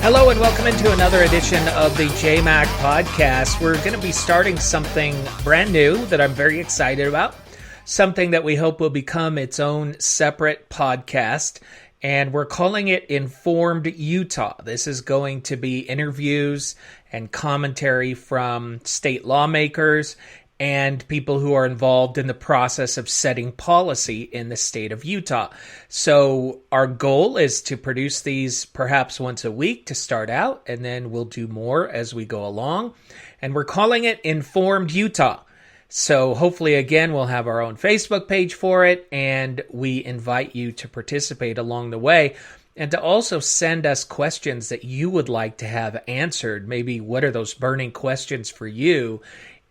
Hello and welcome into another edition of the JMac podcast. We're going to be starting something brand new that I'm very excited about, something that we hope will become its own separate podcast, and we're calling it Informed Utah. This is going to be interviews and commentary from state lawmakers and people who are involved in the process of setting policy in the state of Utah. So our goal is to produce these perhaps once a week to start out, and then we'll do more as we go along. And we're calling it Informed Utah. So hopefully, again, we'll have our own Facebook page for it, and we invite you to participate along the way and to also send us questions that you would like to have answered. Maybe what are those burning questions for you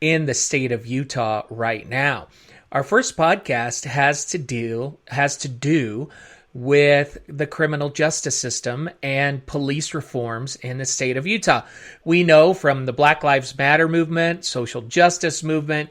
in the state of Utah right now? Our first podcast has to do with the criminal justice system and police reforms in the state of Utah. We know from the Black Lives Matter movement, social justice movement,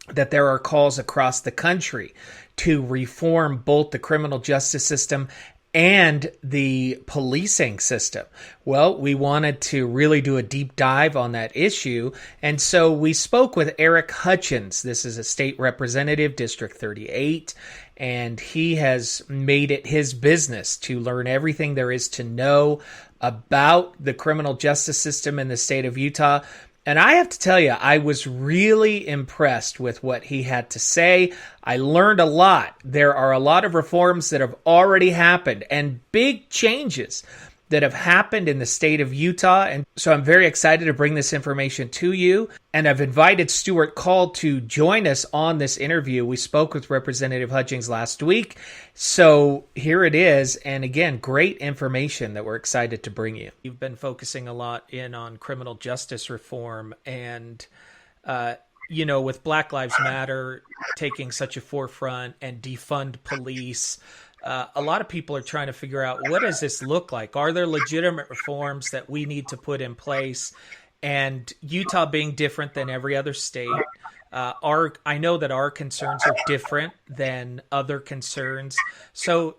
that there are calls across the country to reform both the criminal justice system and the policing system. Well, we wanted to really do a deep dive on that issue, and so we spoke with Eric Hutchins. This is a state representative, District 38, and he has made it his business to learn everything there is to know about the criminal justice system in the state of Utah. And I have to tell you, I was really impressed with what he had to say. I learned a lot. There are a lot of reforms that have already happened and big changes that have happened in the state of Utah. And so I'm very excited to bring this information to you. And I've invited Stuart Call to join us on this interview. We spoke with Representative Hutchins last week. So here it is. And again, great information that we're excited to bring you. You've been focusing a lot in on criminal justice reform and, with Black Lives Matter taking such a forefront and defund police, a lot of people are trying to figure out, what does this look like? Are there legitimate reforms that we need to put in place? And Utah being different than every other state, I know that our concerns are different than other concerns. So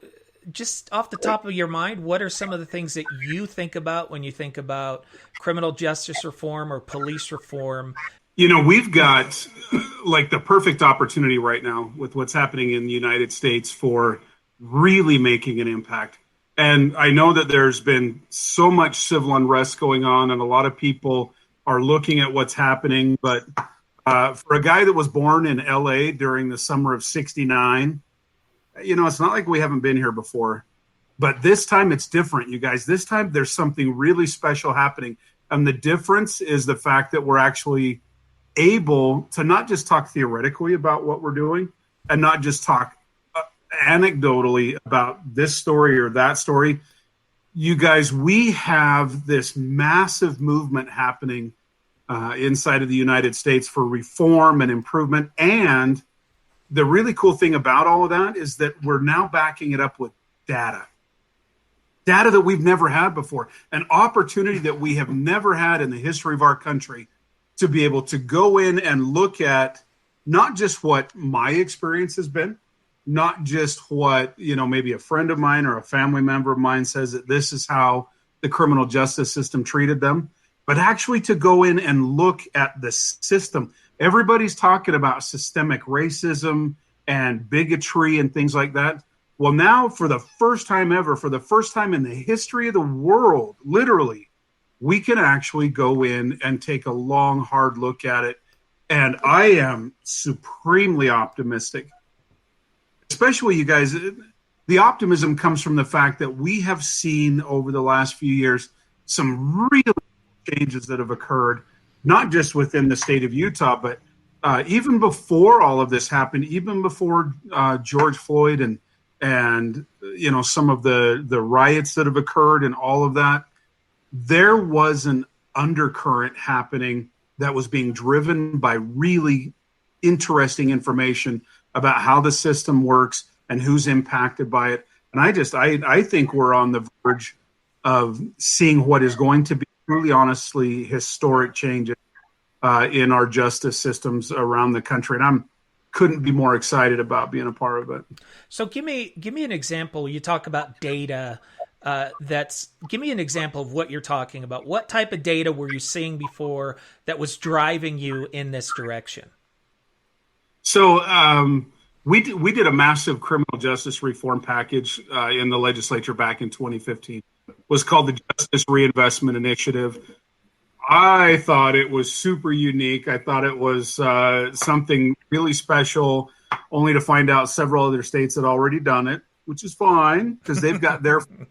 just off the top of your mind, what are some of the things that you think about when you think about criminal justice reform or police reform? We've got like the perfect opportunity right now with what's happening in the United States for really making an impact. And I know that there's been so much civil unrest going on, and a lot of people are looking at what's happening. But for a guy that was born in LA during the summer of '69, it's not like we haven't been here before. But this time it's different, you guys. This time there's something really special happening. And the difference is the fact that we're actually able to not just talk theoretically about what we're doing and not just talk anecdotally about this story or that story. You guys, we have this massive movement happening inside of the United States for reform and improvement. And the really cool thing about all of that is that we're now backing it up with data that we've never had before, an opportunity that we have never had in the history of our country to be able to go in and look at not just what my experience has been, not just what, maybe a friend of mine or a family member of mine says that this is how the criminal justice system treated them, but actually to go in and look at the system. Everybody's talking about systemic racism and bigotry and things like that. Well, now for the first time ever, for the first time in the history of the world, literally, we can actually go in and take a long, hard look at it. And I am supremely optimistic. Especially, you guys, the optimism comes from the fact that we have seen over the last few years some real changes that have occurred, not just within the state of Utah, but even before all of this happened, even before George Floyd and some of the riots that have occurred and all of that, there was an undercurrent happening that was being driven by really interesting information about how the system works and who's impacted by it. And I think we're on the verge of seeing what is going to be truly, honestly, historic changes in our justice systems around the country. And I'm couldn't be more excited about being a part of it. So give me an example. You talk about data. give me an example of what you're talking about. What type of data were you seeing before that was driving you in this direction? So we did a massive criminal justice reform package in the legislature back in 2015. It was called the Justice Reinvestment Initiative. I thought it was super unique. I thought it was something really special, only to find out several other states had already done it, which is fine because they've got their things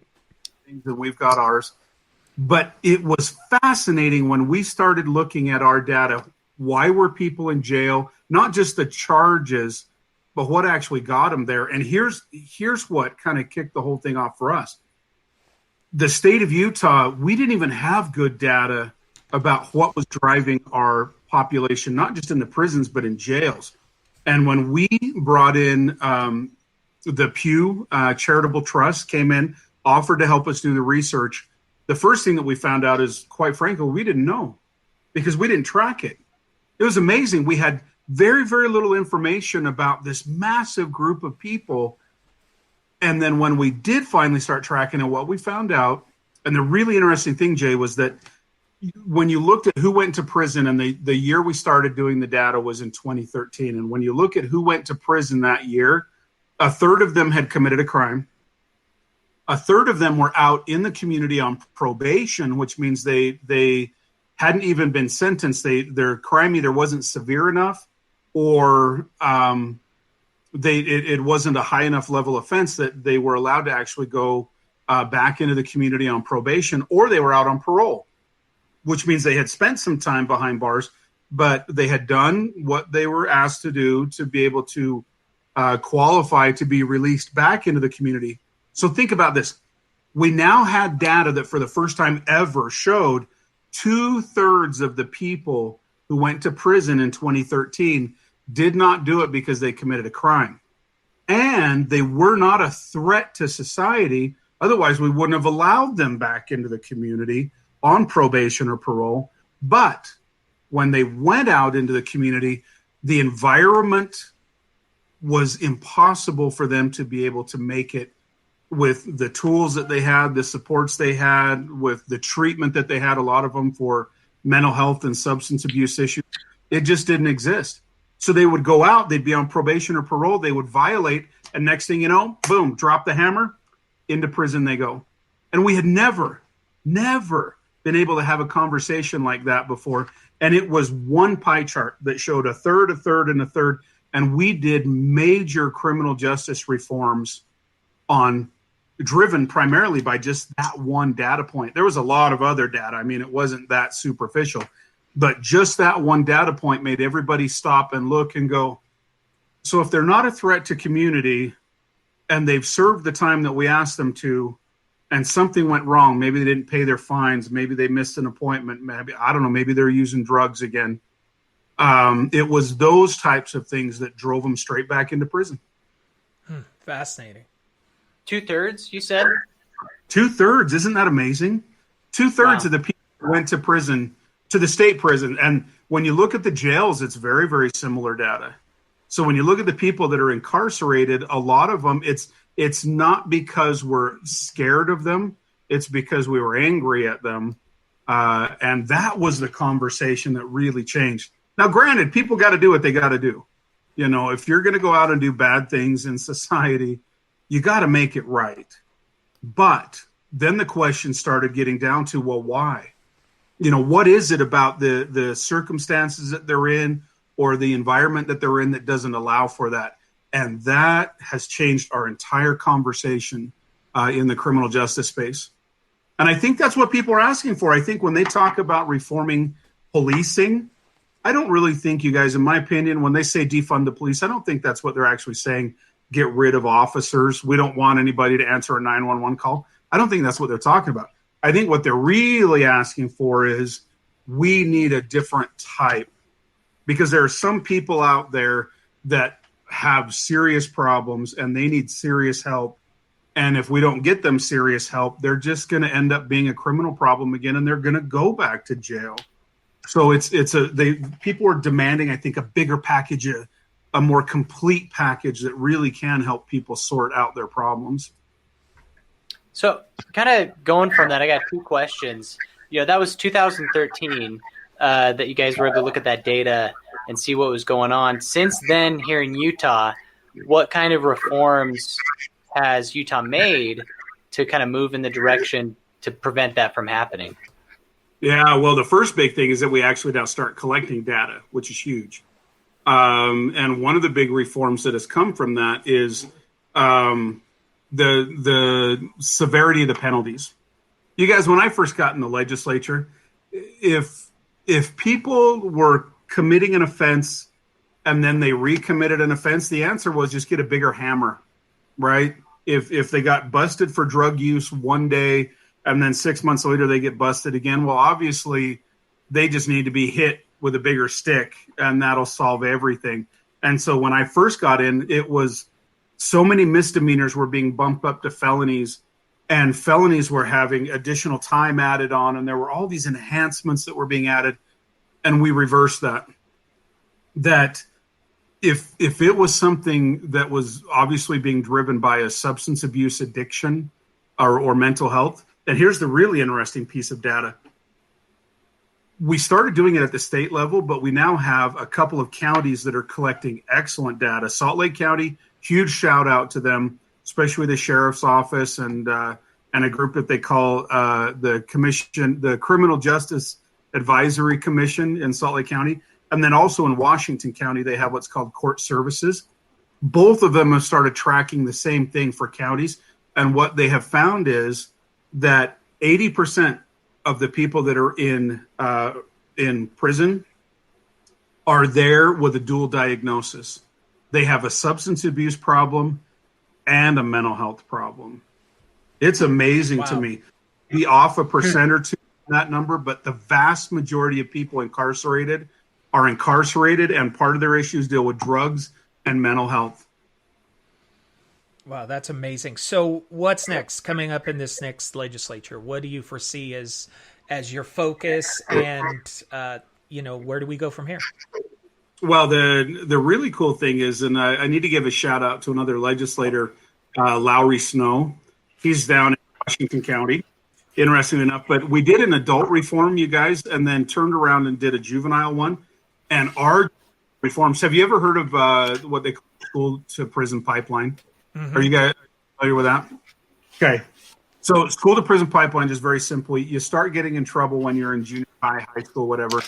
and we've got ours. But it was fascinating when we started looking at our data. Why were people in jail? Not just the charges, but what actually got them there. And here's what kind of kicked the whole thing off for us. The state of Utah, we didn't even have good data about what was driving our population, not just in the prisons, but in jails. And when we brought in the Pew Charitable Trust, came in, offered to help us do the research, the first thing that we found out is, quite frankly, we didn't know because we didn't track it. It was amazing. We had very, very little information about this massive group of people. And then when we did finally start tracking it, what we found out, and the really interesting thing, Jay, was that when you looked at who went to prison, and the year we started doing the data was in 2013. And when you look at who went to prison that year, a third of them had committed a crime. A third of them were out in the community on probation, which means they hadn't even been sentenced. Their crime either wasn't severe enough or it wasn't a high enough level offense that they were allowed to actually go back into the community on probation, or they were out on parole, which means they had spent some time behind bars, but they had done what they were asked to do to be able to qualify to be released back into the community. So think about this. We now had data that for the first time ever showed 2/3 of the people who went to prison in 2013 did not do it because they committed a crime. And they were not a threat to society. Otherwise, we wouldn't have allowed them back into the community on probation or parole. But when they went out into the community, the environment was impossible for them to be able to make it with the tools that they had, the supports they had, with the treatment that they had, a lot of them for mental health and substance abuse issues. It just didn't exist. So they would go out, they'd be on probation or parole, they would violate, and next thing you know, boom, drop the hammer, into prison they go. And we had never been able to have a conversation like that before. And it was one pie chart that showed a third, and a third. And we did major criminal justice reforms driven primarily by just that one data point. There was a lot of other data. I mean, it wasn't that superficial, but just that one data point made everybody stop and look and go, so if they're not a threat to community and they've served the time that we asked them to, and something went wrong, maybe they didn't pay their fines, maybe they missed an appointment, maybe, I don't know, maybe they're using drugs again. It was those types of things that drove them straight back into prison. Fascinating. 2/3, you said? 2/3, isn't that amazing? 2/3 of the people went to prison, to the state prison. And when you look at the jails, it's very, very similar data. So when you look at the people that are incarcerated, a lot of them, it's not because we're scared of them. It's because we were angry at them. And that was the conversation that really changed. Now, granted, people got to do what they got to do. You know, if you're going to go out and do bad things in society, you got to make it right. But then the question started getting down to, well, why? You know, what is it about the circumstances that they're in or the environment that they're in that doesn't allow for that? And that has changed our entire conversation in the criminal justice space. And I think that's what people are asking for. I think when they talk about reforming policing, I don't really think, you guys, in my opinion, when they say defund the police, I don't think that's what they're actually saying. Get rid of officers. We don't want anybody to answer a 911 call. I don't think that's what they're talking about. I think what they're really asking for is we need a different type, because there are some people out there that have serious problems and they need serious help. And if we don't get them serious help, they're just going to end up being a criminal problem again, and they're going to go back to jail. So people are demanding, I think, a bigger package, a more complete package that really can help people sort out their problems. So kind of going from that, I got two questions. That was 2013 that you guys were able to look at that data and see what was going on. Since then, here in Utah, what kind of reforms has Utah made to kind of move in the direction to prevent that from happening? Yeah, well, the first big thing is that we actually now start collecting data, which is huge. And one of the big reforms that has come from that is the severity of the penalties. You guys, when I first got in the legislature, if people were committing an offense and then they recommitted an offense, the answer was just get a bigger hammer, right? If they got busted for drug use one day and then 6 months later they get busted again, well, obviously they just need to be hit with a bigger stick and that'll solve everything. And so when I first got in, it was so many misdemeanors were being bumped up to felonies, and felonies were having additional time added on, and there were all these enhancements that were being added, and we reversed that. That if it was something that was obviously being driven by a substance abuse addiction or mental health, and here's the really interesting piece of data. We started doing it at the state level, but we now have a couple of counties that are collecting excellent data. Salt Lake County, huge shout out to them, especially the sheriff's office and a group that they call the commission, the Criminal Justice Advisory Commission in Salt Lake County. And then also in Washington County, they have what's called court services. Both of them have started tracking the same thing for counties. And what they have found is that 80% of the people that are in prison are there with a dual diagnosis. They have a substance abuse problem and a mental health problem. It's amazing to me. Be off a percent or two on that number, but the vast majority of people incarcerated are incarcerated, and part of their issues deal with drugs and mental health. Wow, that's amazing. So what's next coming up in this next legislature? What do you foresee as your focus, and where do we go from here? Well, the really cool thing is, and I need to give a shout out to another legislator, Lowry Snow. He's down in Washington County, interesting enough. But we did an adult reform, you guys, and then turned around and did a juvenile one. And our reforms, have you ever heard of what they call school to prison pipeline? Mm-hmm. Are you guys familiar with that? Okay. So school to prison pipeline is very simple. You start getting in trouble when you're in junior high, high school, whatever.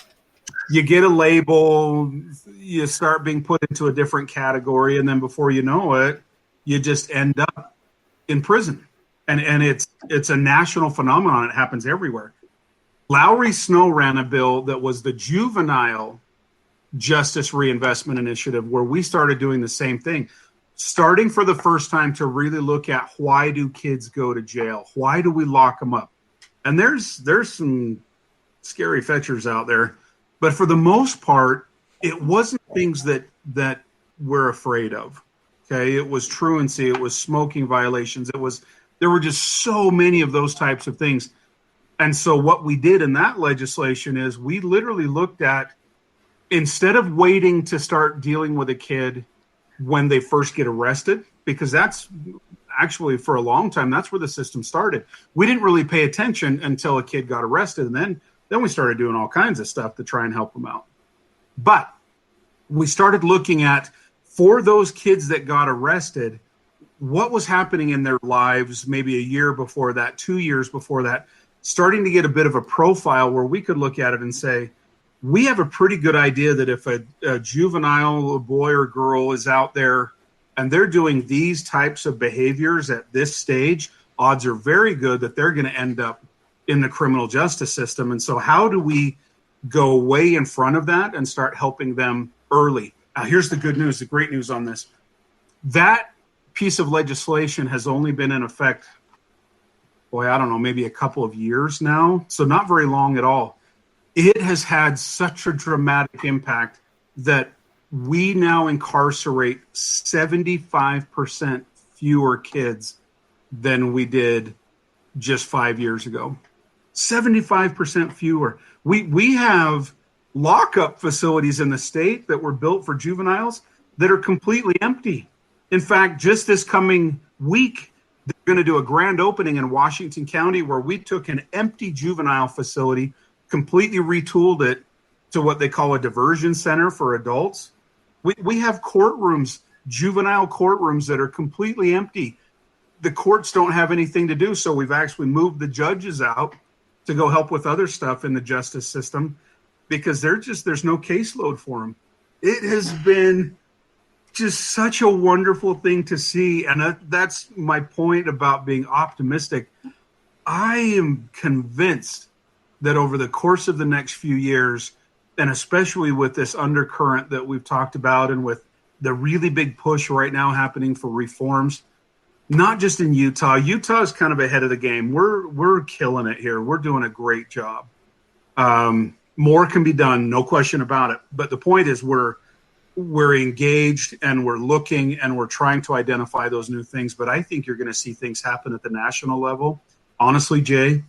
You get a label, you start being put into a different category, and then before you know it, you just end up in prison. And it's a national phenomenon. It happens everywhere. Lowry Snow ran a bill that was the Juvenile Justice Reinvestment Initiative, where we started doing the same thing, starting for the first time to really look at why do kids go to jail? Why do we lock them up? And there's some scary fetchers out there. But for the most part, it wasn't things that we're afraid of. Okay, it was truancy, it was smoking violations, there were just so many of those types of things. And so what we did in that legislation is we literally looked at, instead of waiting to start dealing with a kid when they first get arrested, because that's actually for a long time, that's where the system started. We didn't really pay attention until a kid got arrested, and then we started doing all kinds of stuff to try and help them out. But we started looking at, for those kids that got arrested, what was happening in their lives maybe a year before that, 2 years before that, starting to get a bit of a profile where we could look at it and say, we have a pretty good idea that if a juvenile, a boy or girl is out there and they're doing these types of behaviors at this stage, odds are very good that they're going to end up in the criminal justice system. And so how do we go way in front of that and start helping them early? Now, here's the good news, the great news on this. That piece of legislation has only been in effect, maybe a couple of years now. So not very long at all. It has had such a dramatic impact that we now incarcerate 75% fewer kids than we did just 5 years ago. 75% fewer. We have lockup facilities in the state that were built for juveniles that are completely empty. In fact, just this coming week, They're going to do a grand opening in Washington County where we took an empty juvenile facility, completely retooled it to what they call a diversion center for adults. We have courtrooms, juvenile courtrooms that are completely empty. The courts don't have anything to do, so we've actually moved the judges out to go help with other stuff in the justice system because there's no caseload for them. It has been just such a wonderful thing to see, and that's my point about being optimistic. I am convinced that over the course of the next few years, and especially with this undercurrent that we've talked about and with the really big push right now happening for reforms, not just in Utah. Utah is kind of ahead of the game. We're killing it here. We're doing a great job. More can be done, no question about it. But the point is we're engaged and we're looking and we're trying to identify those new things. But I think you're going to see things happen at the national level, honestly, Jay,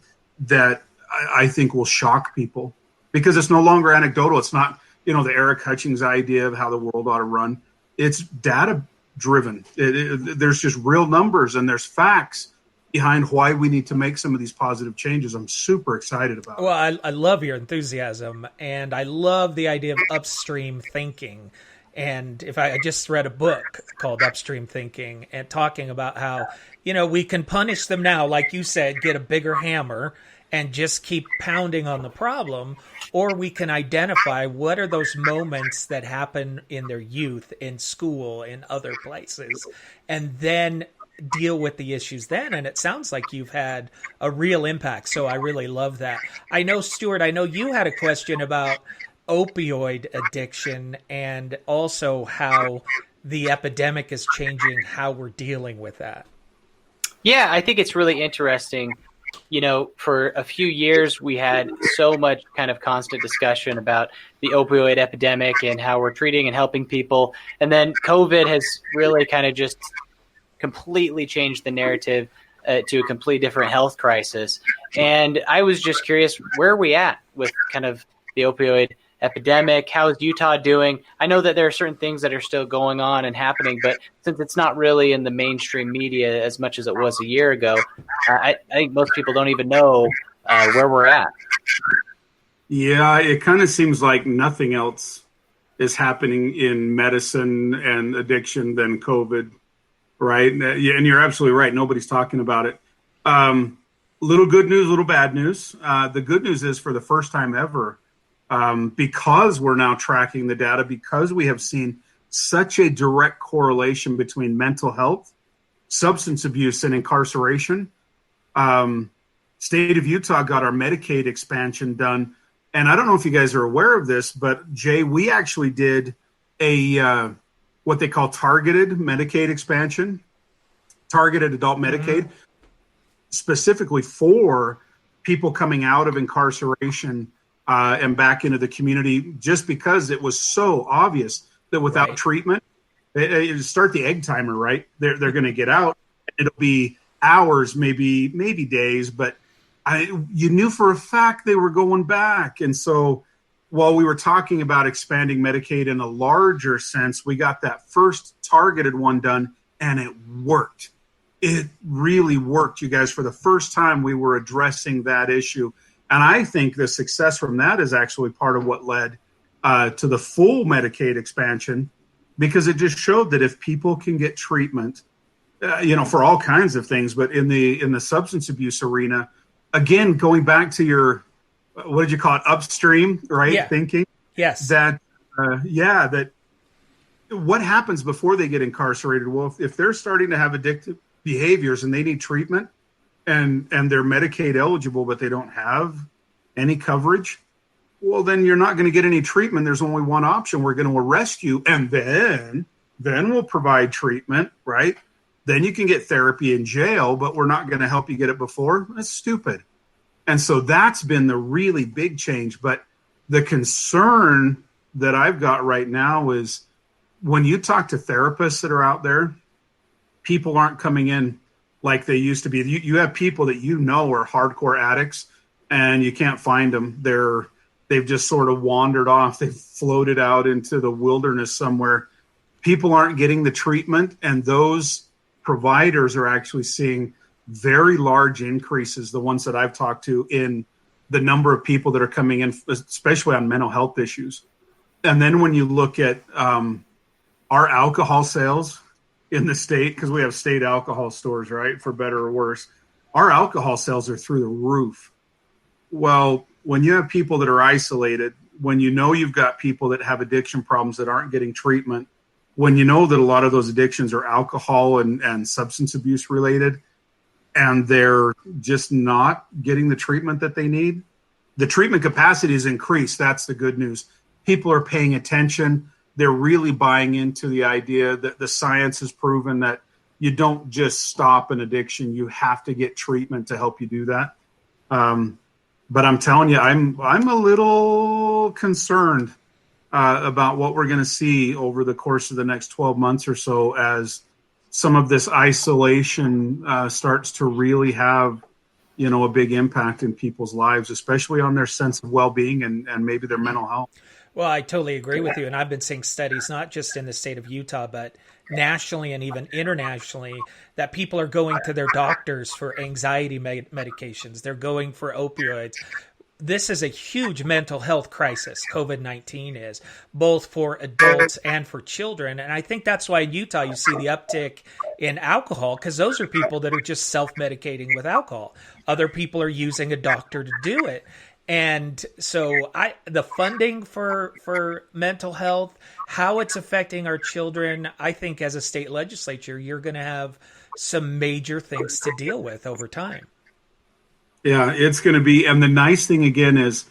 that I think will shock people because it's no longer anecdotal. It's not, the Eric Hutchings idea of how the world ought to run. It's data driven. There's just real numbers and there's facts behind why we need to make some of these positive changes. I'm super excited about it. Well, I love your enthusiasm, and I love the idea of upstream thinking. And I just read a book called Upstream Thinking and talking about how, we can punish them now, like you said, get a bigger hammer and just keep pounding on the problem, or we can identify what are those moments that happen in their youth, in school, in other places, and then deal with the issues then. And it sounds like you've had a real impact. So I really love that. I know, Stuart, you had a question about opioid addiction and also how the epidemic is changing how we're dealing with that. Yeah, I think it's really interesting. For a few years, we had so much kind of constant discussion about the opioid epidemic and how we're treating and helping people. And then COVID has really kind of just completely changed the narrative to a completely different health crisis. And I was just curious, where are we at with kind of the opioid epidemic? How is Utah doing? I know that there are certain things that are still going on and happening, but since it's not really in the mainstream media as much as it was a year ago, I think most people don't even know where we're at. Yeah, it kind of seems like nothing else is happening in medicine and addiction than COVID, right? And you're absolutely right. Nobody's talking about it. Little good news, little bad news. The good news is for the first time ever, because we're now tracking the data, because we have seen such a direct correlation between mental health, substance abuse, and incarceration. State of Utah got our Medicaid expansion done. And I don't know if you guys are aware of this, but Jay, we actually did a what they call targeted Medicaid expansion, targeted adult Medicaid, specifically for people coming out of incarceration and back into the community, just because it was so obvious that without treatment, it start the egg timer, right? They're going to get out. It'll be hours, maybe days, but you knew for a fact they were going back. And so while we were talking about expanding Medicaid in a larger sense, we got that first targeted one done, and it worked. It really worked, you guys. For the first time, we were addressing that issue. And I think the success from that is actually part of what led to the full Medicaid expansion, because it just showed that if people can get treatment, for all kinds of things, but in the substance abuse arena, again, going back to your, what did you call it, upstream, right? Yeah. Thinking. Yes. That what happens before they get incarcerated? Well, if they're starting to have addictive behaviors and they need treatment, and they're Medicaid eligible, but they don't have any coverage, well, then you're not going to get any treatment. There's only one option. We're going to arrest you, and then we'll provide treatment, right? Then you can get therapy in jail, but we're not going to help you get it before. That's stupid. And so that's been the really big change. But the concern that I've got right now is when you talk to therapists that are out there, people aren't coming in like they used to be. You have people that are hardcore addicts, and you can't find them. They've just sort of wandered off. They've floated out into the wilderness somewhere. People aren't getting the treatment, and those providers are actually seeing very large increases, the ones that I've talked to, in the number of people that are coming in, especially on mental health issues. And then when you look at our alcohol sales in the state, because we have state alcohol stores, right, for better or worse, our alcohol sales are through the roof. Well, when you have people that are isolated, when you know you've got people that have addiction problems that aren't getting treatment, when you know that a lot of those addictions are alcohol and substance abuse related, and they're just not getting the treatment that they need, the treatment capacity is increased. That's the good news. People are paying attention. They're really buying into the idea that the science has proven that you don't just stop an addiction. You have to get treatment to help you do that. But I'm telling you, I'm a little concerned about what we're going to see over the course of the next 12 months or so, as some of this isolation starts to really have, a big impact in people's lives, especially on their sense of well-being and maybe their mental health. Well, I totally agree with you. And I've been seeing studies, not just in the state of Utah, but nationally and even internationally, that people are going to their doctors for anxiety medications. They're going for opioids. This is a huge mental health crisis, COVID-19 is, both for adults and for children. And I think that's why in Utah you see the uptick in alcohol, because those are people that are just self-medicating with alcohol. Other people are using a doctor to do it. And so the funding for mental health, how it's affecting our children, I think as a state legislature, you're going to have some major things to deal with over time. Yeah, it's going to be. And the nice thing again is,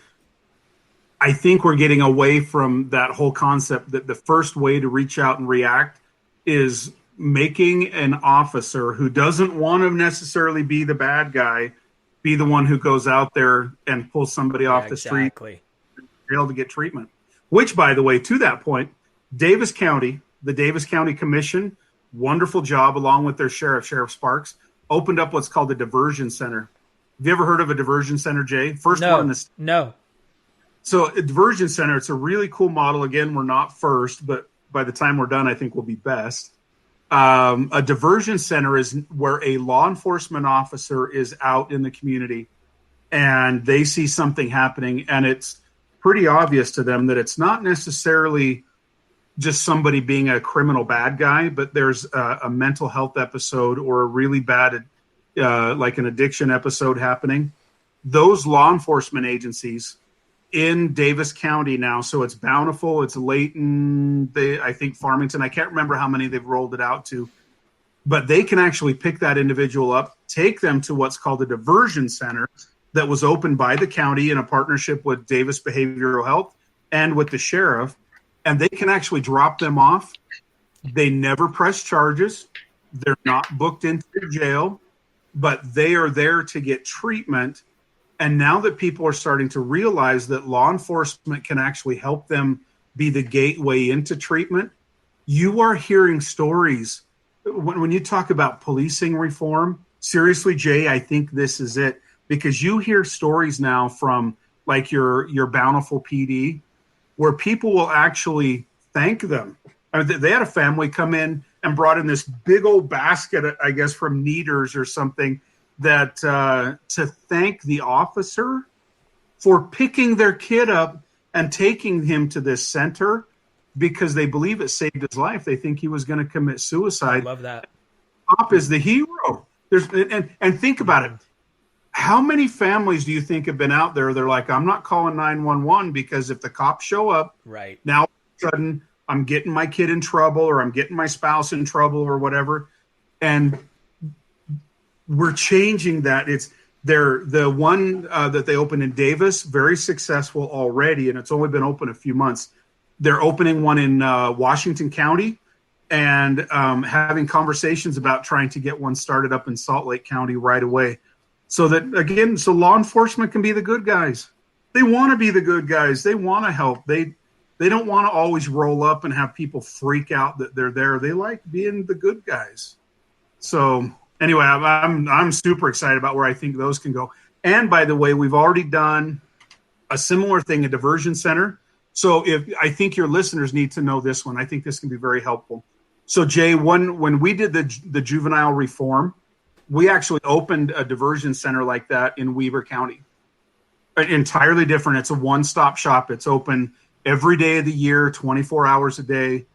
I think we're getting away from that whole concept that the first way to reach out and react is making an officer who doesn't want to necessarily be the bad guy be the one who goes out there and pulls somebody off the street to get treatment. Which, by the way, to that point, Davis County, the Davis County Commission, wonderful job, along with their sheriff, Sheriff Sparks, opened up what's called a diversion center. Have you ever heard of a diversion center, Jay? First one in the state. No. So a diversion center, it's a really cool model. Again, we're not first, but by the time we're done, I think we'll be best. A diversion center is where a law enforcement officer is out in the community and they see something happening, and it's pretty obvious to them that it's not necessarily just somebody being a criminal bad guy, but there's a mental health episode or a really bad, like an addiction episode happening. Those law enforcement agencies in Davis County now, so it's Bountiful, it's Layton, I think Farmington, I can't remember how many they've rolled it out to, but they can actually pick that individual up, take them to what's called a diversion center that was opened by the county in a partnership with Davis Behavioral Health and with the sheriff, and they can actually drop them off. They never press charges. They're not booked into jail, but they are there to get treatment. And now that people are starting to realize that law enforcement can actually help them be the gateway into treatment, you are hearing stories. When you talk about policing reform, seriously, Jay, I think this is it. Because you hear stories now from like your Bountiful PD where people will actually thank them. They had a family come in and brought in this big old basket, I guess, from Kneaders or something, that to thank the officer for picking their kid up and taking him to this center because they believe it saved his life. They think he was going to commit suicide. I love that. Cop is the hero. And think about it. How many families do you think have been out there? They're like, I'm not calling 911 because if the cops show up, right now all of a sudden I'm getting my kid in trouble or I'm getting my spouse in trouble or whatever. And we're changing that. It's the one that they opened in Davis, very successful already, and it's only been open a few months. They're opening one in Washington County and having conversations about trying to get one started up in Salt Lake County right away. So that, again, so law enforcement can be the good guys. They want to be the good guys. They want to help. They don't want to always roll up and have people freak out that they're there. They like being the good guys. So anyway, I'm super excited about where I think those can go. And by the way, we've already done a similar thing, a diversion center. So I think your listeners need to know this one. I think this can be very helpful. So Jay, when we did the juvenile reform, we actually opened a diversion center like that in Weber County. Entirely different. It's a one-stop shop. It's open every day of the year, 24 hours a day.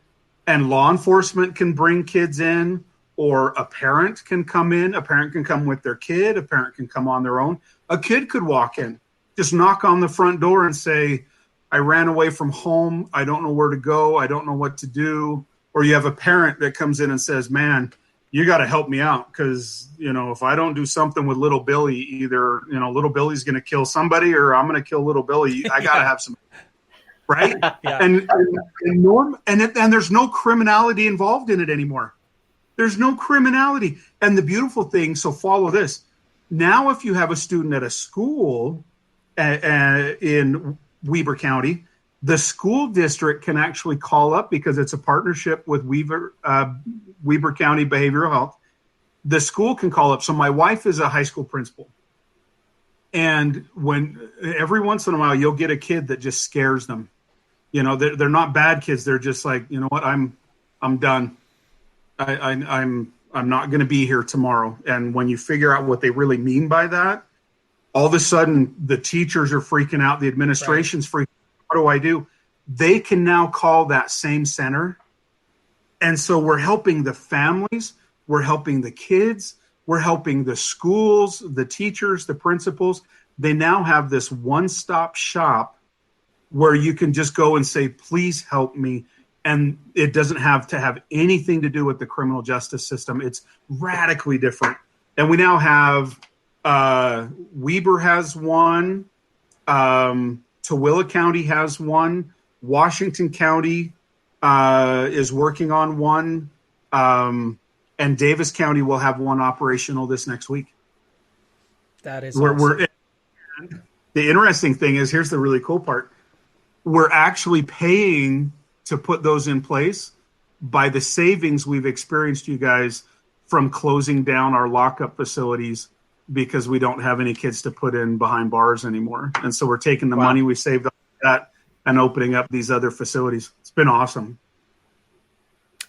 And law enforcement can bring kids in, or a parent can come in. A parent can come with their kid. A parent can come on their own. A kid could walk in, just knock on the front door and say, I ran away from home. I don't know where to go. I don't know what to do. Or you have a parent that comes in and says, man, you got to help me out because, if I don't do something with little Billy, either, little Billy's going to kill somebody or I'm going to kill little Billy. I got to have some, right? Yeah. And there's no criminality involved in it anymore. There's no criminality. And the beautiful thing, so follow this. Now, if you have a student at a school in Weber County, the school district can actually call up because it's a partnership with Weber County Behavioral Health. The school can call up. So my wife is a high school principal. And every once in a while, you'll get a kid that just scares them. They're not bad kids. They're just like, you know what, I'm done. I'm not going to be here tomorrow. And when you figure out what they really mean by that, all of a sudden the teachers are freaking out. The administration's freaking out. What do I do? They can now call that same center. And so we're helping the families. We're helping the kids. We're helping the schools, the teachers, the principals. They now have this one-stop shop where you can just go and say, please help me. And it doesn't have to have anything to do with the criminal justice system. It's radically different. And we now have Weber has one. Tooele County has one. Washington County is working on one. And Davis County will have one operational this next week. That is awesome. The interesting thing is, here's the really cool part. We're actually paying to put those in place by the savings we've experienced, you guys, from closing down our lockup facilities because we don't have any kids to put in behind bars anymore. And so we're taking the money we saved on that and opening up these other facilities. It's been awesome.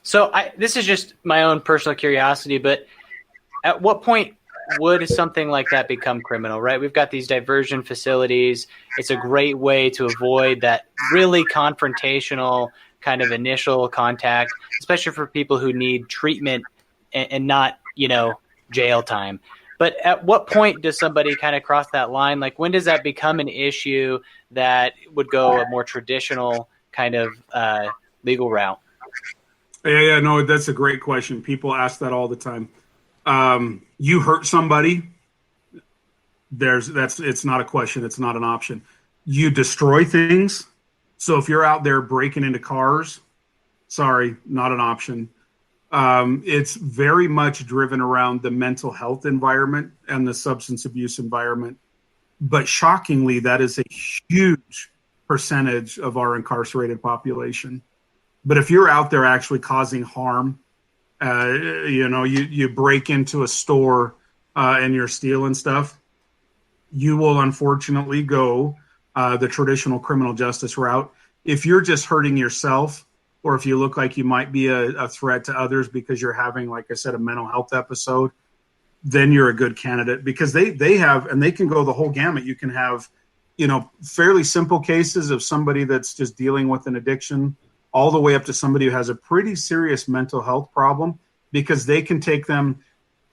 So this is just my own personal curiosity, but at what point would something like that become criminal, right? We've got these diversion facilities. It's a great way to avoid that really confrontational kind of initial contact, especially for people who need treatment and not, jail time. But at what point does somebody kind of cross that line? Like, when does that become an issue that would go a more traditional kind of legal route? Yeah, no, that's a great question. People ask that all the time. You hurt somebody, it's not a question. It's not an option. You destroy things. So if you're out there breaking into cars, sorry, not an option. It's very much driven around the mental health environment and the substance abuse environment. But shockingly, that is a huge percentage of our incarcerated population. But if you're out there actually causing harm, you break into a store and you're stealing stuff, you will unfortunately go the traditional criminal justice route. If you're just hurting yourself, or if you look like you might be a threat to others because you're having, like I said, a mental health episode, then you're a good candidate because they have, and they can go the whole gamut. You can have, fairly simple cases of somebody that's just dealing with an addiction all the way up to somebody who has a pretty serious mental health problem, because they can take them,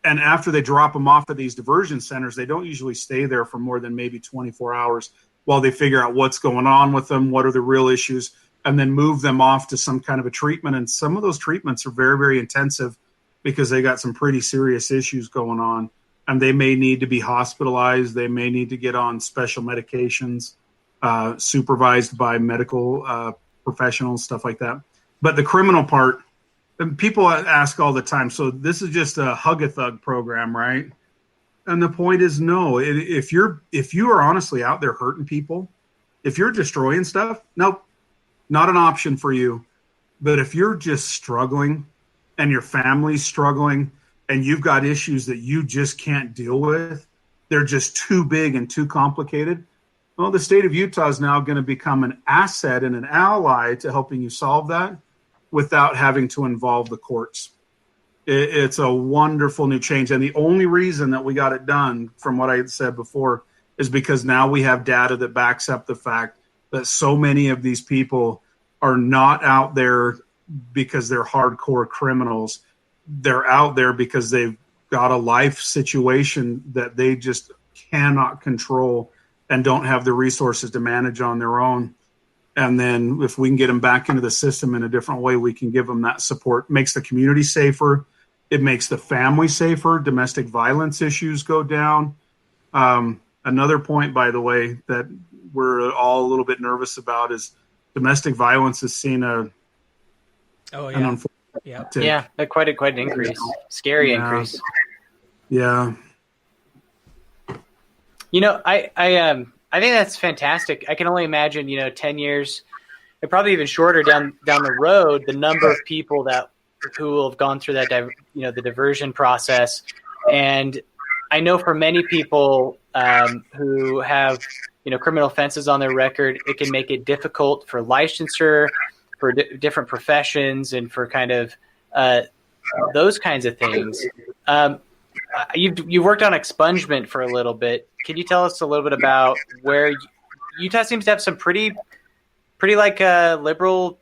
and after they drop them off at these diversion centers, they don't usually stay there for more than maybe 24 hours while they figure out what's going on with them, what are the real issues, and then move them off to some kind of a treatment. And some of those treatments are very, very intensive because they got some pretty serious issues going on, and they may need to be hospitalized. They may need to get on special medications, supervised by medical professionals, stuff like that. But the criminal part, and people ask all the time, so this is just a hug-a-thug program, right? And the point is, no. If you are honestly out there hurting people, if you're destroying stuff, nope, not an option for you. But if you're just struggling and your family's struggling and you've got issues that you just can't deal with, they're just too big and too complicated, well, the state of Utah is now going to become an asset and an ally to helping you solve that without having to involve the courts. It's a wonderful new change. And the only reason that we got it done, from what I had said before, is because now we have data that backs up the fact that so many of these people are not out there because they're hardcore criminals. They're out there because they've got a life situation that they just cannot control and don't have the resources to manage on their own. And then if we can get them back into the system in a different way, we can give them that support. It makes the community safer. It makes the family safer. Domestic violence issues go down. Another point, by the way, that we're all a little bit nervous about is domestic violence has seen an unfortunate uptick. Yeah, quite an increase. Scary increase. Yeah. I think that's fantastic. I can only imagine, 10 years, and probably even shorter down the road, the number of people who will have gone through that, the diversion process. And I know for many people who have, criminal offenses on their record, it can make it difficult for licensure, for different professions, and for kind of those kinds of things. You've worked on expungement for a little bit. Can you tell us a little bit about where Utah seems to have some pretty liberal,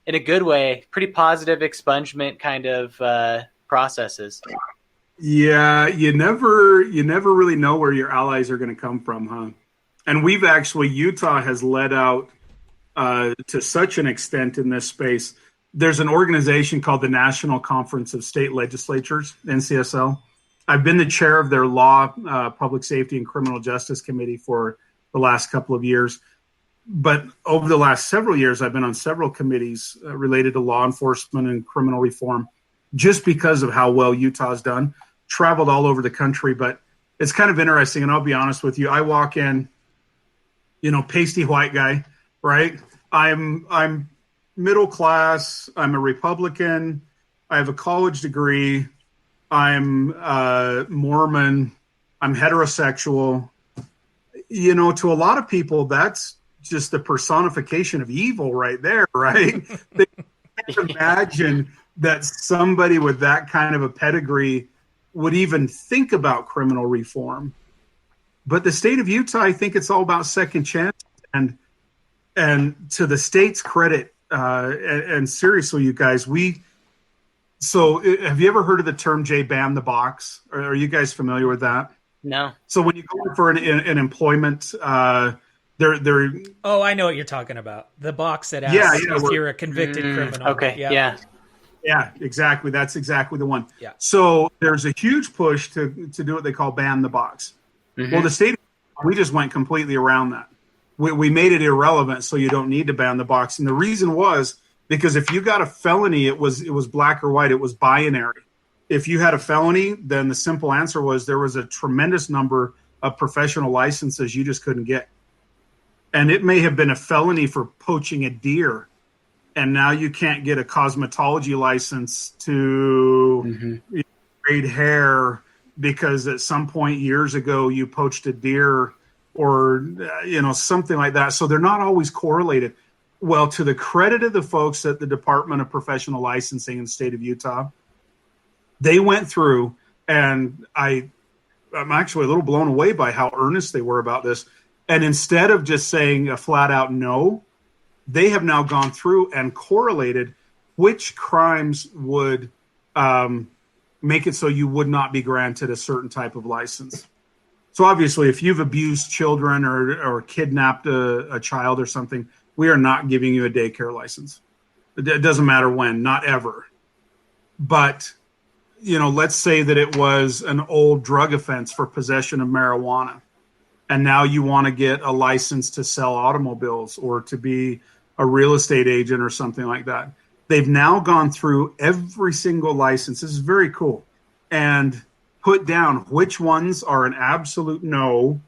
in a good way, pretty positive expungement kind of processes? Yeah, you never really know where your allies are going to come from, huh? And Utah has led out to such an extent in this space. There's an organization called the National Conference of State Legislatures, NCSL. I've been the chair of their Law, Public Safety, and Criminal Justice Committee for the last couple of years. But over the last several years, I've been on several committees related to law enforcement and criminal reform, just because of how well Utah's done. Traveled all over the country, but it's kind of interesting. And I'll be honest with you, I walk in, pasty white guy, right? I'm middle class. I'm a Republican. I have a college degree. I'm Mormon. I'm heterosexual. To a lot of people, that's just the personification of evil right there, right? They can't imagine that somebody with that kind of a pedigree would even think about criminal reform. But the state of Utah, I think it's all about second chance. And to the state's credit, and seriously, you guys, so have you ever heard of the term ban the box? Are you guys familiar with that? No. So when you go for an employment, they're Oh, I know what you're talking about. The box that asks if you're a convicted criminal. Okay. Yeah. Yeah, exactly. That's exactly the one. Yeah. So there's a huge push to do what they call ban the box. Mm-hmm. Well, the state, we just went completely around that. We made it irrelevant, so you don't need to ban the box. And the reason was because if you got a felony, it was black or white. It was binary. If you had a felony, then the simple answer was there was a tremendous number of professional licenses you just couldn't get. And it may have been a felony for poaching a deer, and now you can't get a cosmetology license to braid hair because at some point years ago you poached a deer or something like that. So they're not always correlated. Well, to the credit of the folks at the Department of Professional Licensing in the state of Utah, they went through, and I'm actually a little blown away by how earnest they were about this. And instead of just saying a flat out no, they have now gone through and correlated which crimes would make it so you would not be granted a certain type of license. So obviously, if you've abused children or kidnapped a child or something, we are not giving you a daycare license. It doesn't matter when, not ever. But, let's say that it was an old drug offense for possession of marijuana, and now you want to get a license to sell automobiles or to be a real estate agent or something like that. They've now gone through every single license. This is very cool. And put down which ones are an absolute no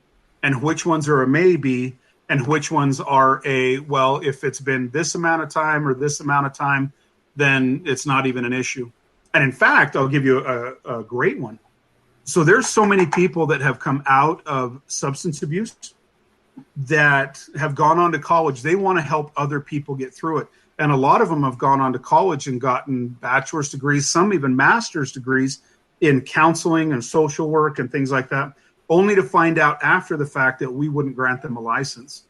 and which ones are a maybe and which ones are if it's been this amount of time or this amount of time, then it's not even an issue. And in fact, I'll give you a great one. So there's so many people that have come out of substance abuse that have gone on to college. They want to help other people get through it. And a lot of them have gone on to college and gotten bachelor's degrees, some even master's degrees in counseling and social work and things like that, only to find out after the fact that we wouldn't grant them a license.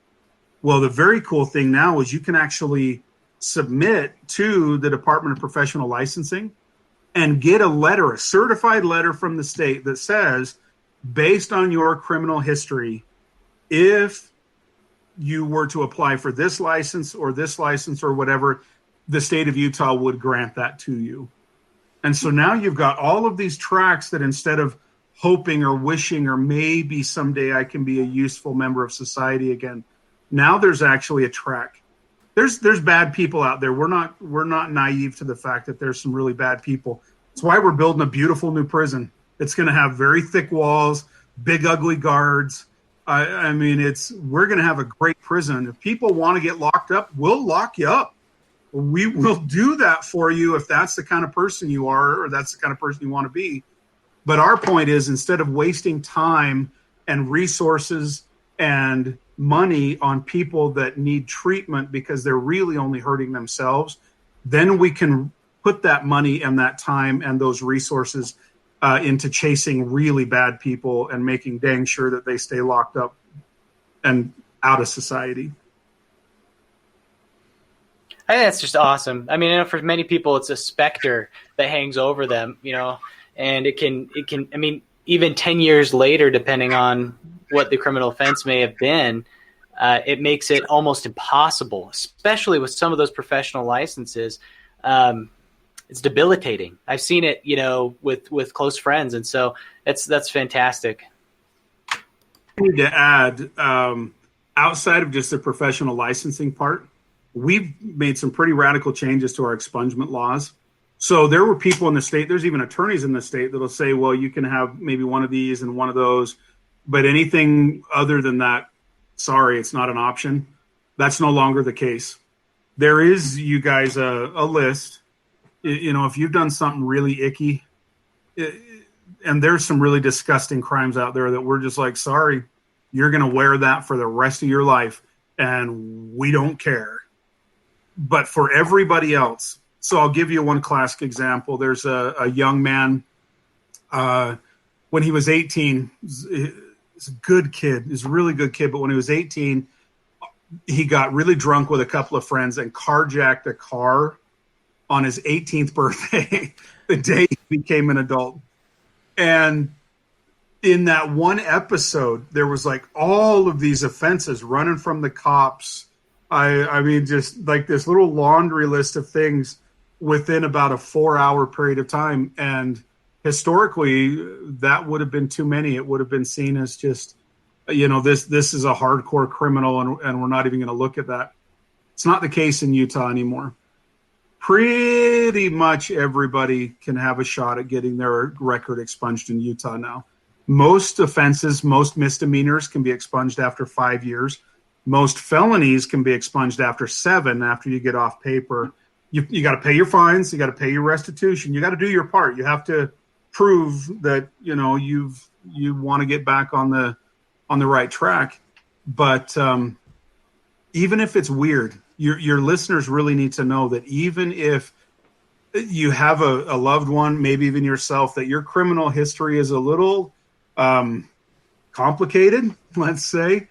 Well, the very cool thing now is you can actually submit to the Department of Professional Licensing and get a letter, a certified letter from the state that says, based on your criminal history, if you were to apply for this license or whatever, the state of Utah would grant that to you. And so now you've got all of these tracks that instead of hoping or wishing or maybe someday I can be a useful member of society again, now there's actually a track. There's bad people out there. We're not naive to the fact that there's some really bad people. That's why we're building a beautiful new prison. It's going to have very thick walls, big ugly guards. I mean, we're going to have a great prison. If people want to get locked up, we'll lock you up. We will do that for you if that's the kind of person you are or that's the kind of person you want to be. But our point is, instead of wasting time and resources and money on people that need treatment because they're really only hurting themselves, then we can put that money and that time and those resources into chasing really bad people and making dang sure that they stay locked up and out of society. I think that's just awesome. I mean, I know for many people, it's a specter that hangs over them, and it can, I mean, even 10 years later, depending on what the criminal offense may have been, it makes it almost impossible, especially with some of those professional licenses. It's debilitating. I've seen it, with close friends. And so that's fantastic. I need to add, outside of just the professional licensing part, we've made some pretty radical changes to our expungement laws. So there were people in the state, there's even attorneys in the state that'll say, well, you can have maybe one of these and one of those, but anything other than that, sorry, it's not an option. That's no longer the case. There is, you guys, a list. If you've done something really icky, and there's some really disgusting crimes out there that we're just like, sorry, you're going to wear that for the rest of your life, and we don't care. But for everybody else, so I'll give you one classic example. There's a young man, when he was 18, he's a good kid, he's a really good kid, but when he was 18, he got really drunk with a couple of friends and carjacked a car on his 18th birthday, the day he became an adult. And in that one episode, there was like all of these offenses running from the cops. I mean, just like this little laundry list of things within about a 4-hour period of time. And historically, that would have been too many. It would have been seen as just, this is a hardcore criminal, and we're not even going to look at that. It's not the case in Utah anymore. Pretty much everybody can have a shot at getting their record expunged in Utah now. Most offenses, most misdemeanors can be expunged after 5 years. Most felonies can be expunged after 7 after you get off paper. You got to pay your fines. You got to pay your restitution. You got to do your part. You have to prove that, you want to get back on the right track. But even if it's weird, your listeners really need to know that even if you have a loved one, maybe even yourself, that your criminal history is a little complicated, let's say,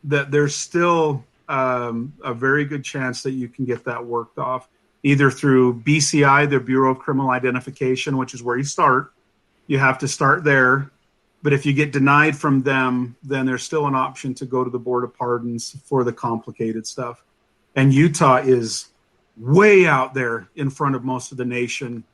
that there's still a very good chance that you can get that worked off, either through BCI, the Bureau of Criminal Identification, which is where you start. You have to start there. But if you get denied from them, then there's still an option to go to the Board of Pardons for the complicated stuff. And Utah is way out there in front of most of the nation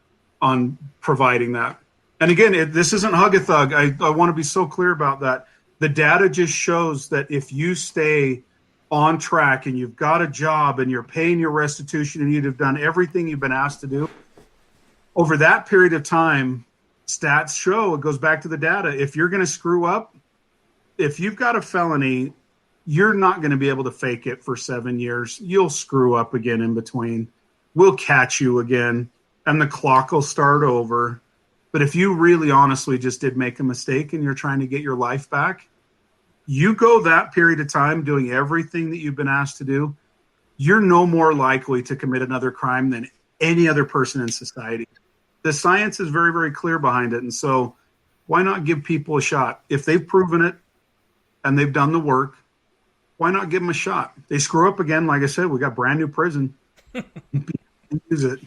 on providing that. And again, this isn't hug a thug. I want to be so clear about that. The data just shows that if you stay on track and you've got a job and you're paying your restitution and you've done everything you've been asked to do, over that period of time, stats show, it goes back to the data. If you're going to screw up, if you've got a felony, you're not going to be able to fake it for 7 years. You'll screw up again in between. We'll catch you again, and the clock will start over. But if you really honestly just did make a mistake and you're trying to get your life back, you go that period of time doing everything that you've been asked to do, you're no more likely to commit another crime than any other person in society. The science is very, very clear behind it. And so why not give people a shot? If they've proven it and they've done the work, why not give them a shot? They screw up again. Like I said, we got brand new prison. Use it.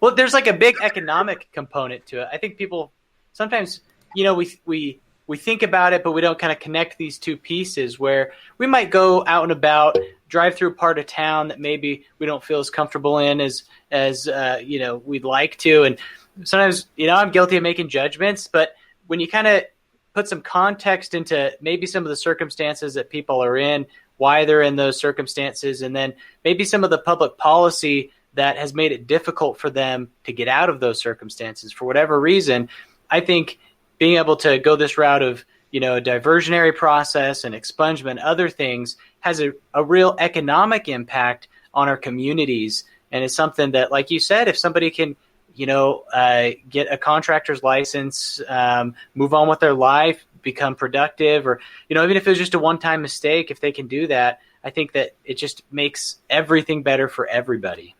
Well, there's like a big economic component to it. I think people sometimes, we think about it, but we don't kind of connect these two pieces where we might go out and about, drive through a part of town that maybe we don't feel as comfortable in as we'd like to. And sometimes, I'm guilty of making judgments, but when you kind of put some context into maybe some of the circumstances that people are in, why they're in those circumstances, and then maybe some of the public policy that has made it difficult for them to get out of those circumstances for whatever reason, I think being able to go this route of, a diversionary process and expungement, other things, has a real economic impact on our communities. And it's something that, like you said, if somebody can, get a contractor's license, move on with their life, become productive, or, even if it was just a one-time mistake, if they can do that, I think that it just makes everything better for everybody.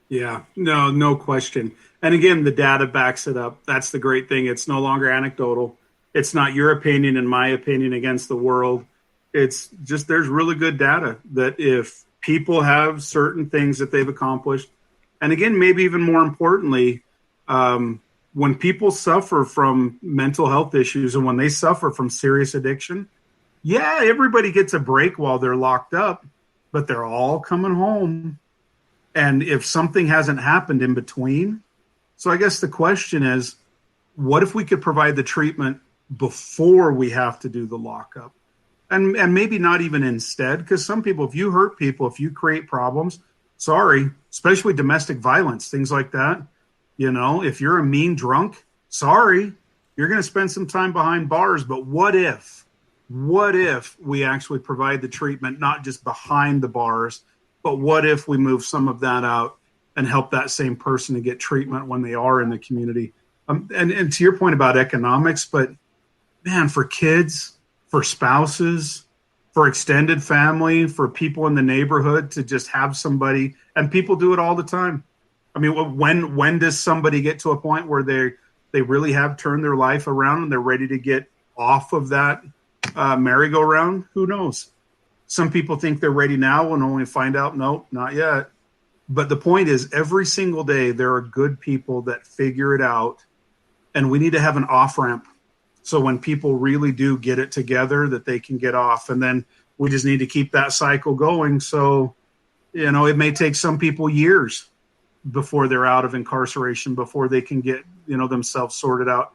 Yeah, no question. And again, the data backs it up. That's the great thing. It's no longer anecdotal. It's not your opinion and my opinion against the world. It's just, there's really good data that if people have certain things that they've accomplished, and again, maybe even more importantly, when people suffer from mental health issues and when they suffer from serious addiction, yeah, everybody gets a break while they're locked up, but they're all coming home. And if something hasn't happened in between, so I guess the question is, what if we could provide the treatment before we have to do the lockup? And maybe not even instead, because some people, if you hurt people, if you create problems, sorry, especially domestic violence, things like that, if you're a mean drunk, sorry, you're going to spend some time behind bars. But what if we actually provide the treatment, not just behind the bars, but what if we move some of that out and help that same person to get treatment when they are in the community? And to your point about economics, but man, for kids, for spouses, for extended family, for people in the neighborhood to just have somebody, and people do it all the time. I mean, when does somebody get to a point where they really have turned their life around and they're ready to get off of that merry-go-round? Who knows? Some people think they're ready now and only find out, no, not yet. But the point is, every single day, there are good people that figure it out, and we need to have an off-ramp. So when people really do get it together, that they can get off. And then we just need to keep that cycle going. So, it may take some people years before they're out of incarceration, before they can get, themselves sorted out.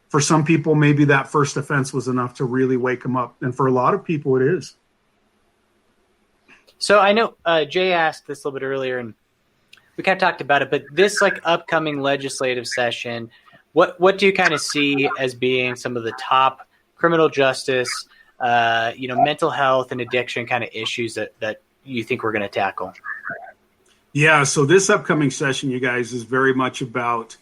For some people, maybe that first offense was enough to really wake them up. And for a lot of people, it is. So I know Jay asked this a little bit earlier, and we kind of talked about it, but this upcoming legislative session, what do you kind of see as being some of the top criminal justice, mental health and addiction kind of issues that you think we're going to tackle? Yeah, so this upcoming session, you guys, is very much about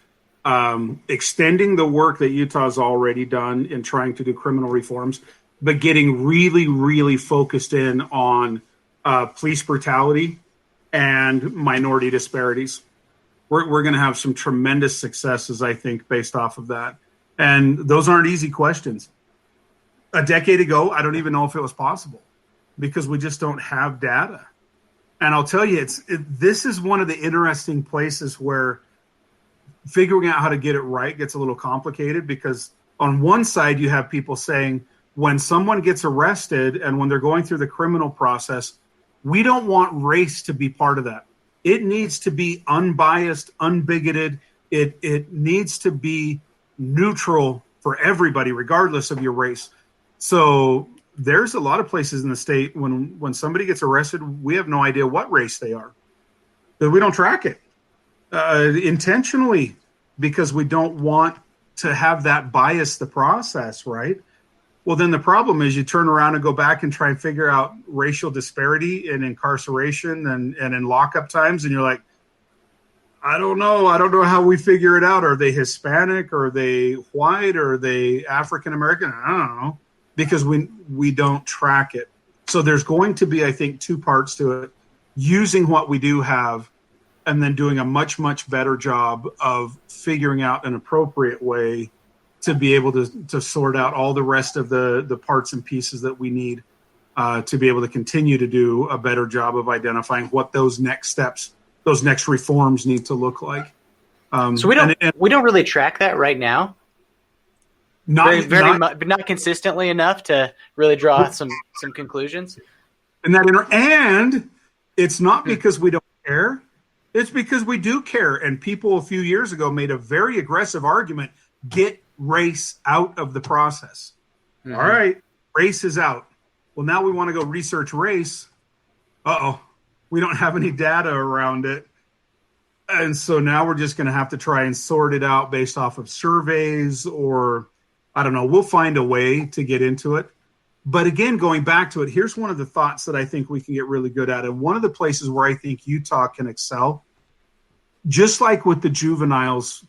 extending the work that Utah's already done in trying to do criminal reforms, but getting really, really focused in on police brutality and minority disparities. We're going to have some tremendous successes, I think, based off of that. And those aren't easy questions. A decade ago, I don't even know if it was possible because we just don't have data. And I'll tell you, this is one of the interesting places where figuring out how to get it right gets a little complicated, because on one side, you have people saying when someone gets arrested and when they're going through the criminal process, we don't want race to be part of that. It needs to be unbiased, unbigoted. It needs to be neutral for everybody, regardless of your race. So there's a lot of places in the state when somebody gets arrested, we have no idea what race they are. But we don't track it intentionally because we don't want to have that bias the process, right? Well, then the problem is you turn around and go back and try and figure out racial disparity in incarceration and in lockup times. And you're like, I don't know how we figure it out. Are they Hispanic? Are they white? Are they African-American? I don't know, because we don't track it. So there's going to be, I think, two parts to it. using what we do have and then doing a much, much better job of figuring out an appropriate way to be able to sort out all the rest of the parts and pieces that we need to be able to continue to do a better job of identifying what those next steps, those next reforms need to look like. So we don't really track that right now. Not consistently enough to really draw some conclusions. And it's not because we don't care. It's because we do care. And people a few years ago made a very aggressive argument, get race out of the process. Mm-hmm. All right, race is out. Well, now we want to go research race. Uh-oh, we don't have any data around it. And so now we're just going to have to try and sort it out based off of surveys or, I don't know, we'll find a way to get into it. But again, going back to it, here's one of the thoughts that I think we can get really good at. And one of the places where I think Utah can excel, just like with the juveniles,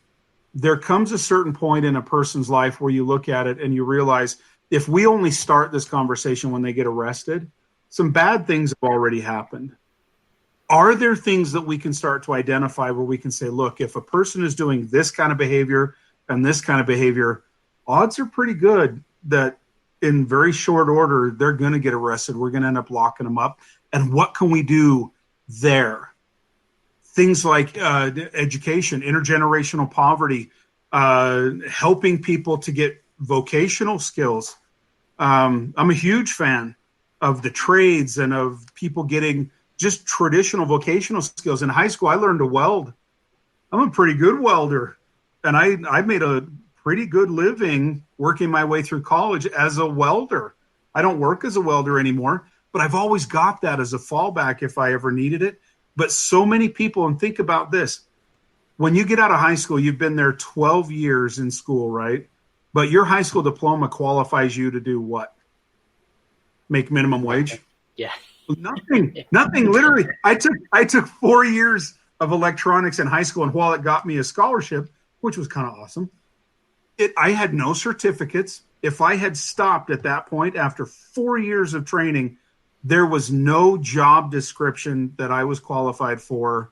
there comes a certain point in a person's life where you look at it and you realize if we only start this conversation when they get arrested, some bad things have already happened. Are there things that we can start to identify where we can say, look, if a person is doing this kind of behavior and this kind of behavior, odds are pretty good that in very short order, they're going to get arrested. We're going to end up locking them up. And what can we do there? Things like education, intergenerational poverty, helping people to get vocational skills. I'm a huge fan of the trades and of people getting just traditional vocational skills. In high school, I learned to weld. I'm a pretty good welder. And I made a pretty good living working my way through college as a welder. I don't work as a welder anymore, but I've always got that as a fallback if I ever needed it. But so many people, and think about this, when you get out of high school, you've been there 12 years in school, right? But your high school diploma qualifies you to do what? Make minimum wage? Yeah. Nothing. Literally, I took 4 years of electronics in high school, and while it got me a scholarship, which was kind of awesome, I had no certificates. If I had stopped at that point after 4 years of training, there was no job description that I was qualified for.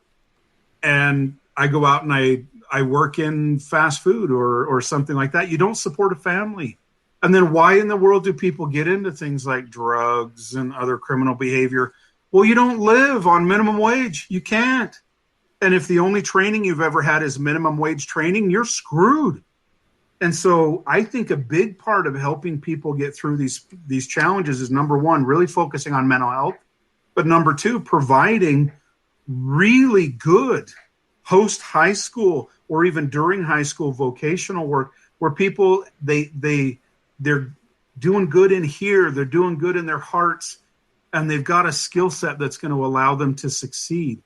And I go out and I work in fast food or something like that. You don't support a family. And then why in the world do people get into things like drugs and other criminal behavior? Well, you don't live on minimum wage. You can't. And if the only training you've ever had is minimum wage training, you're screwed. And so I think a big part of helping people get through these challenges is, number one, really focusing on mental health. But number two, providing really good post-high school or even during high school vocational work where people, they're doing good in here, they're doing good in their hearts, and they've got a skill set that's going to allow them to succeed.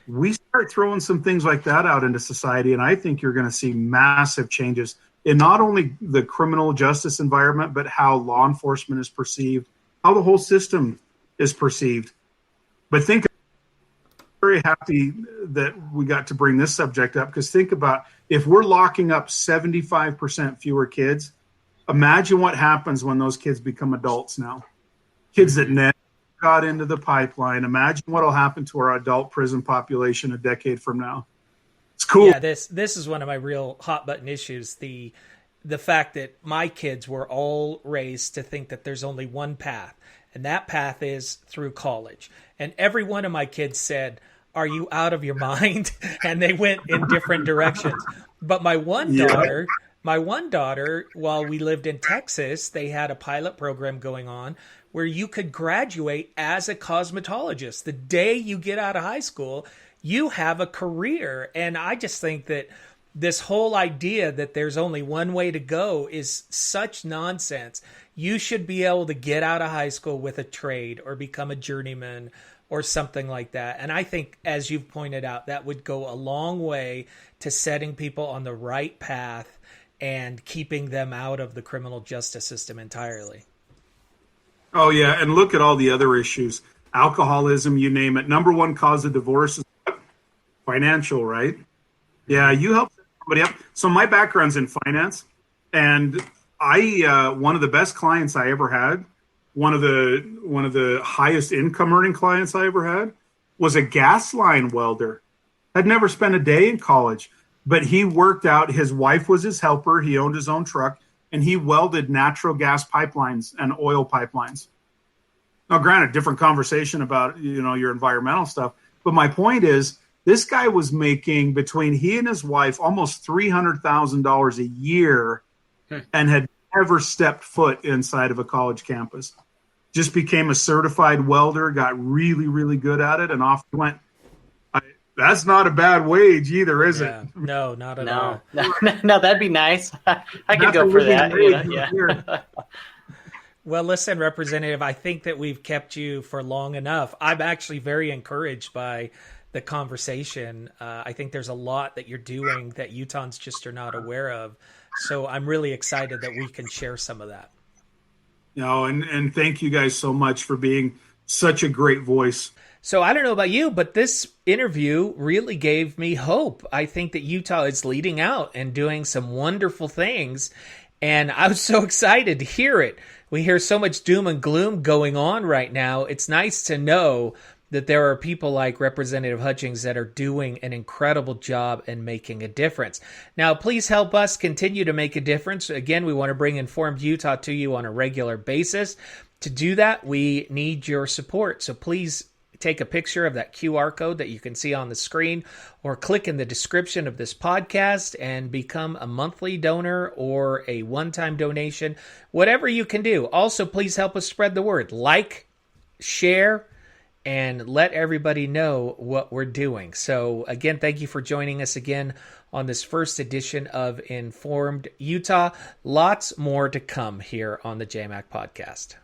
We start throwing some things like that out into society, and I think you're going to see massive changes in not only the criminal justice environment, but how law enforcement is perceived, how the whole system is perceived. But I'm very happy that we got to bring this subject up, because think about if we're locking up 75% fewer kids, imagine what happens when those kids become adults now. Kids that never got into the pipeline. Imagine what will happen to our adult prison population a decade from now. It's cool. Yeah, this is one of my real hot button issues. The fact that my kids were all raised to think that there's only one path, and that path is through college. And every one of my kids said, "Are you out of your mind?" And they went in different directions. But my one daughter, while we lived in Texas, they had a pilot program going on where you could graduate as a cosmetologist. The day you get out of high school, you have a career. And I just think that this whole idea that there's only one way to go is such nonsense. You should be able to get out of high school with a trade or become a journeyman or something like that. And I think, as you've pointed out, that would go a long way to setting people on the right path and keeping them out of the criminal justice system entirely. Oh, yeah. And look at all the other issues. Alcoholism, you name it. Number one cause of divorce is financial, right? Yeah, you help somebody up. So my background's in finance, and I one of the best clients I ever had, one of the highest income earning clients I ever had, was a gas line welder. Had never spent a day in college, but he worked out. His wife was his helper. He owned his own truck, and he welded natural gas pipelines and oil pipelines. Now, granted, different conversation about, your environmental stuff. But my point is, this guy was making, between he and his wife, almost $300,000 a year and had never stepped foot inside of a college campus. Just became a certified welder, got really, really good at it, and off he went. That's not a bad wage either, is it? No, not at all. No, that'd be nice. I could go for that. Yeah. Well, listen, Representative, I think that we've kept you for long enough. I'm actually very encouraged by the conversation. I think there's a lot that you're doing that Utahns just are not aware of. So I'm really excited that we can share some of that. And thank you guys so much for being such a great voice. So I don't know about you, but this interview really gave me hope. I think that Utah is leading out and doing some wonderful things. And I was so excited to hear it. We hear so much doom and gloom going on right now. It's nice to know that there are people like Representative Hutchings that are doing an incredible job and making a difference. Now, please help us continue to make a difference. Again, we want to bring Informed Utah to you on a regular basis. To do that, we need your support. So please take a picture of that QR code that you can see on the screen, or click in the description of this podcast and become a monthly donor or a one-time donation, whatever you can do. Also, please help us spread the word. Like, share, and let everybody know what we're doing. So again, thank you for joining us again on this first edition of Informed Utah. Lots more to come here on the JMAC podcast.